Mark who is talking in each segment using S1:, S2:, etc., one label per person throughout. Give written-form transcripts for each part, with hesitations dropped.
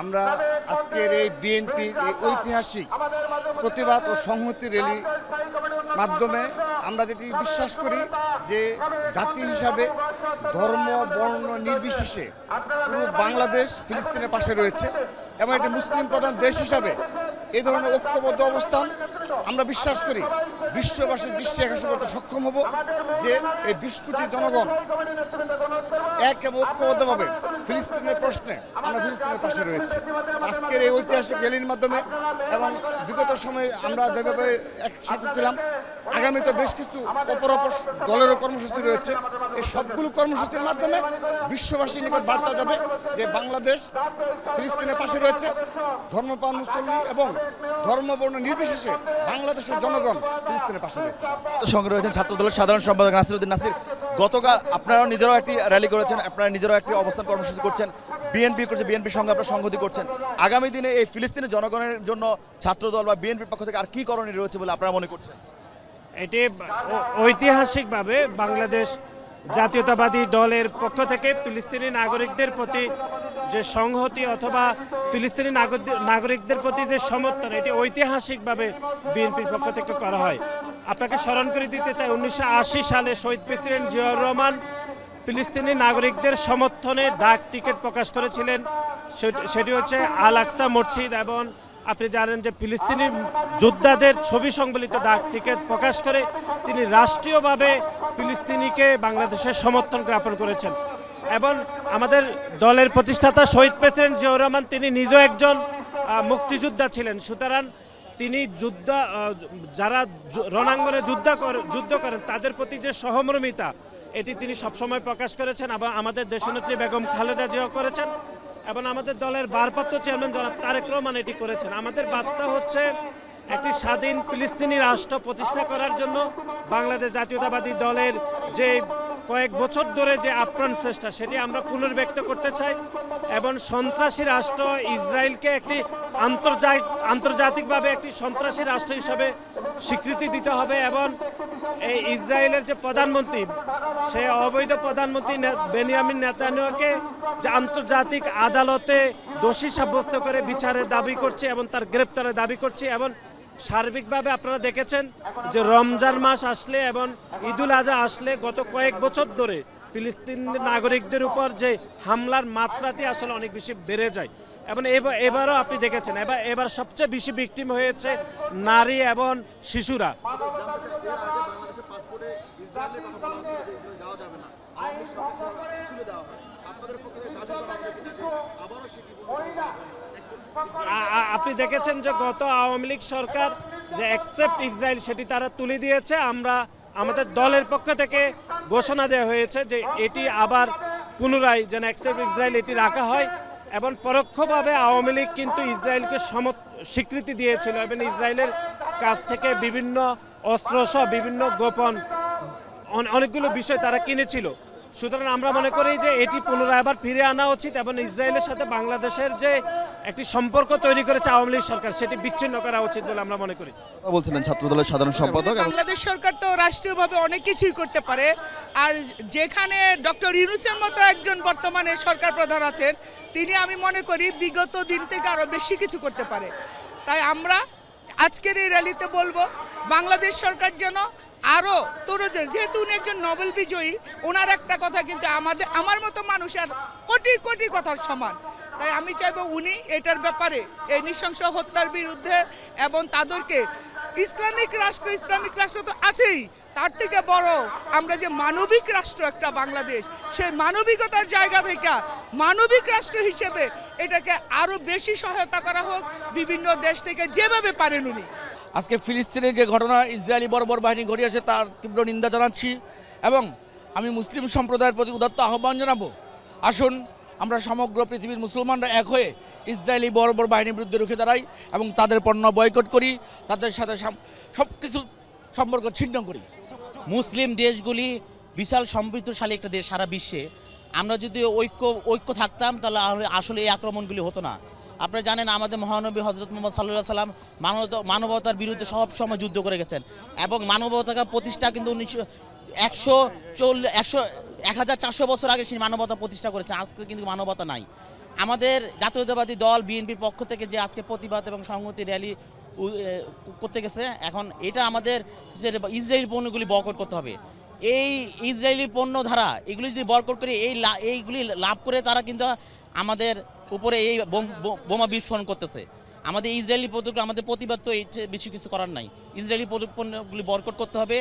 S1: আমরা আজকের এই বিএনপির এই ঐতিহাসিক প্রতিবাদ ও সংহতি র্যালির মাধ্যমে আমরা যেটি বিশ্বাস করি যে জাতি হিসাবে ধর্ম বর্ণ নির্বিশেষে পুরো বাংলাদেশ ফিলিস্তিনের পাশে রয়েছে এবং একটি মুসলিম প্রধান দেশ হিসাবে এই ধরনের ঐক্যবদ্ধ অবস্থান আমরা বিশ্বাস করি বিশ্ববাসীর দৃষ্টি আকর্ষণ করতে সক্ষম হব যে এই 20 কোটি জনগণ এক এবং ঐক্যবদ্ধভাবে ফিলিস্তিনের প্রশ্নে আমরা ফিলিস্তিনের পাশে রয়েছে। আজকের এই ঐতিহাসিক র্যালির মাধ্যমে এবং বিগত সময়ে আমরা যেভাবে একসাথে ছিলাম, আগামীতে বেশ কিছু অপর দলেরও কর্মসূচি রয়েছে। এই সবগুলো কর্মসূচির মাধ্যমে বিশ্ববাসীর নিকট বার্তা যাবে যে বাংলাদেশ ফিলিস্তিনের পাশে রয়েছে, ধর্মপ্রাণ মুসল্লি এবং ধর্মবর্ণ নির্বিশেষে বাংলাদেশের জনগণ ফিলিস্তিনের পাশে রয়েছে।
S2: সঙ্গে রয়েছেন ছাত্রদলের সাধারণ সম্পাদক নাসিরউদ্দিন নাসির। গতকাল আপনারাও নিজেরাও একটি র্যালি করেছেন, আপনারা নিজেরাও একটি অবস্থান কর্মসূচি করছেন, বিএনপি করছে, বিএনপির সঙ্গে আপনারা সংহতি করছেন। আগামী দিনে এই ফিলিস্তিনের জনগণের জন্য ছাত্রদল বা বিএনপির পক্ষ থেকে আর কি করণীয় রয়েছে বলে আপনারা মনে করছেন?
S3: এটি ঐতিহাসিকভাবে বাংলাদেশ জাতীয়তাবাদী দলের পক্ষ থেকে ফিলিস্তিনি নাগরিকদের প্রতি যে সংহতি অথবা ফিলিস্তিনি নাগরিকদের প্রতি যে সমর্থন, এটি ঐতিহাসিকভাবে বিএনপির পক্ষ থেকে করা হয়। আপনাকে স্মরণ করে দিতে চাই 1980 সালে শহীদ প্রেসিডেন্ট জিয়াউর রহমান ফিলিস্তিনি নাগরিকদের সমর্থনে ডাক টিকিট প্রকাশ করেছিলেন। সেটি হচ্ছে আল আকসা মসজিদ, এবং আপনি জানেন যে ফিলিস্তিনি যোদ্ধাদের ছবি সংবলিত ডাক টিকিট প্রকাশ করে তিনি রাষ্ট্রীয়ভাবে ফিলিস্তিনিকে বাংলাদেশের সমর্থন জ্ঞাপন করেছেন। এবং আমাদের দলের প্রতিষ্ঠাতা শহীদ প্রেসিডেন্ট জিয়াউর রহমান তিনি নিজেও একজন মুক্তিযোদ্ধা ছিলেন। সুতরাং তিনি যারা রণাঙ্গনে যুদ্ধ করেন তাদের প্রতি যে সহমর্মিতা, এটি তিনি সবসময় প্রকাশ করেছেন এবং আমাদের দেশনেত্রী বেগম খালেদা জিয়াও করেছেন এবং আমাদের দলের ভারপ্রাপ্ত চেয়ারম্যান জনাব তারেক রহমান এটি করেছেন। আমাদের বার্তা হচ্ছে একটি স্বাধীন ফিলিস্তিনি রাষ্ট্র প্রতিষ্ঠা করার জন্য বাংলাদেশ জাতীয়তাবাদী দলের যে কয়েক বছর ধরে যে আপ্রাণ চেষ্টা, সেটি আমরা পুনর্ব্যক্ত করতে চাই এবং সন্ত্রাসী রাষ্ট্র ইসরায়েলকে একটি আন্তর্জাতিকভাবে একটি সন্ত্রাসী রাষ্ট্র হিসাবে স্বীকৃতি দিতে হবে এবং এই ইসরায়েলের যে প্রধানমন্ত্রী, সে অবৈধ প্রধানমন্ত্রী বেনিয়ামিন নেতানিয়াহুকে যে আন্তর্জাতিক আদালতে দোষী সাব্যস্ত করে বিচারের দাবি করছে এবং তার গ্রেপ্তারের দাবি করছে। এবং সার্বিকভাবে আপনারা দেখেছেন যে রমজান মাস আসলে এবং ঈদুল আজহা আসলে গত কয়েক বছর ধরে ফিলিস্তিন নাগরিকদের উপর যে হামলার মাত্রাটি আসলে অনেক বেশি বেড়ে যায় এবং এবারও আপনি দেখেছেন এবার সবচেয়ে বেশি ভিকটিম হয়েছে নারী এবং শিশুরা। আপনি দেখেছেন যে গত আওয়ামী লীগ সরকার যে অ্যাকসেপ্ট ইসরায়েল সেটি তারা তুলে দিয়েছে। আমরা আমাদের দলের পক্ষ থেকে ঘোষণা দেওয়া হয়েছে যে এটি আবার পুনরায় যেন অ্যাকসেপ্ট ইসরায়েল এটি রাখা হয় এবং পরোক্ষভাবে আওয়ামী লীগ কিন্তু ইসরায়েলকে স্বীকৃতি দিয়েছিল এবং ইসরায়েলের কাছ থেকে বিভিন্ন অস্ত্রসহ বিভিন্ন গোপন অনেকগুলো বিষয় তারা কিনেছিল। সুতরাং আমরা মনে করি যে এটি পুনরায় আবার ফিরে আনা উচিত এবং ইসরায়েলের সাথে বাংলাদেশের যে একটি সম্পর্ক তৈরি করেছে আওয়ামী লীগ সরকার, সেটি বিচ্ছিন্ন করা উচিত বলে আমরা মনে করি।
S2: বলছিলেন ছাত্রদলের সাধারণ সম্পাদক।
S4: বাংলাদেশ সরকার তো রাষ্ট্রীয়ভাবে অনেক কিছুই করতে পারে, আর যেখানে ডক্টর ইউনূসের মতো একজন বর্তমানে সরকার প্রধান আছেন, তিনি আমি মনে করি বিগত দিন থেকে আরও বেশি কিছু করতে পারে। তাই আমরা আজকের এই র্যালিতে বলবো বাংলাদেশ সরকার যেন আরও তরুণদের, যেহেতু উনি একজন নোবেল বিজয়ী, ওনার একটা কথা কিন্তু আমার মতো মানুষের কোটি কোটি কথার সমান। তাই আমি চাইবো উনি এটার ব্যাপারে, এই নৃশংস হত্যার বিরুদ্ধে এবং তাদেরকে ইসলামিক রাষ্ট্র তো আছেই, তার থেকে বড় আমরা যে মানবিক রাষ্ট্র একটা বাংলাদেশ, সেই মানবিকতার জায়গা থেকে মানবিক রাষ্ট্র হিসেবে এটাকে আরও বেশি সহায়তা করা হোক বিভিন্ন দেশ থেকে যেভাবে পারেন উনি।
S2: আজকে ফিলিস্তিনের যে ঘটনা ইসরায়েলি বর্বর বাহিনী ঘটিয়েছে তার তীব্র নিন্দা জানাচ্ছি এবং আমি মুসলিম সম্প্রদায়ের প্রতি উদাত্ত আহ্বান জানাবো, আসুন আমরা সমগ্র পৃথিবীর মুসলমানরা এক হয়ে ইসরায়েলি বর্বর বাহিনীর বিরুদ্ধে রুখে দাঁড়াই এবং তাদের পণ্য বয়কট করি, তাদের সাথে সব কিছু সম্পর্ক ছিন্ন করি।
S5: মুসলিম দেশগুলি বিশাল সমৃদ্ধশালী একটা দেশ সারা বিশ্বে। আমরা যদি ঐক্য থাকতাম তাহলে আসলে এই আক্রমণগুলি হতো না। আপনারা জানেন আমাদের মহানবী হযরত মুহাম্মদ সাল্লাল্লাহু আলাইহি সাল্লাম মানবতার বিরুদ্ধে সব সময় যুদ্ধ করে গেছেন এবং মানবতার প্রতিষ্ঠা কিন্তু 1400 বছর আগে সেই মানবতা প্রতিষ্ঠা করেছেন। আজকে কিন্তু মানবতা নাই। আমাদের জাতীয়তাবাদী দল বিএনপির পক্ষ থেকে যে আজকে প্রতিবাদ এবং সংহতি র্যালি করতে গেছে, এখন এটা আমাদের যে ইসরায়েলি পণ্যগুলি বয়কট করতে হবে। এই ইসরায়েলি পণ্য ধারা এগুলি যদি বয়কট করে এইগুলি লাভ করে তারা কিন্তু আমাদের উপরে এই বোমা বিস্ফোরণ করতেছে। আমাদের ইসরায়েলি আমাদের প্রতিবাদ তো এর চেয়ে বেশি কিছু করার নাই। ইসরায়েলি পণ্যগুলি বয়কট করতে হবে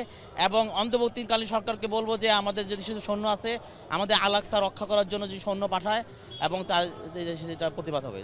S5: এবং অন্তর্বর্তীকালীন সরকারকে বলবো যে আমাদের যদি কিছু সৈন্য আছে আমাদের আল-আকসা রক্ষা করার জন্য যে সৈন্য পাঠায় এবং তার সেটা প্রতিবাদ হবে।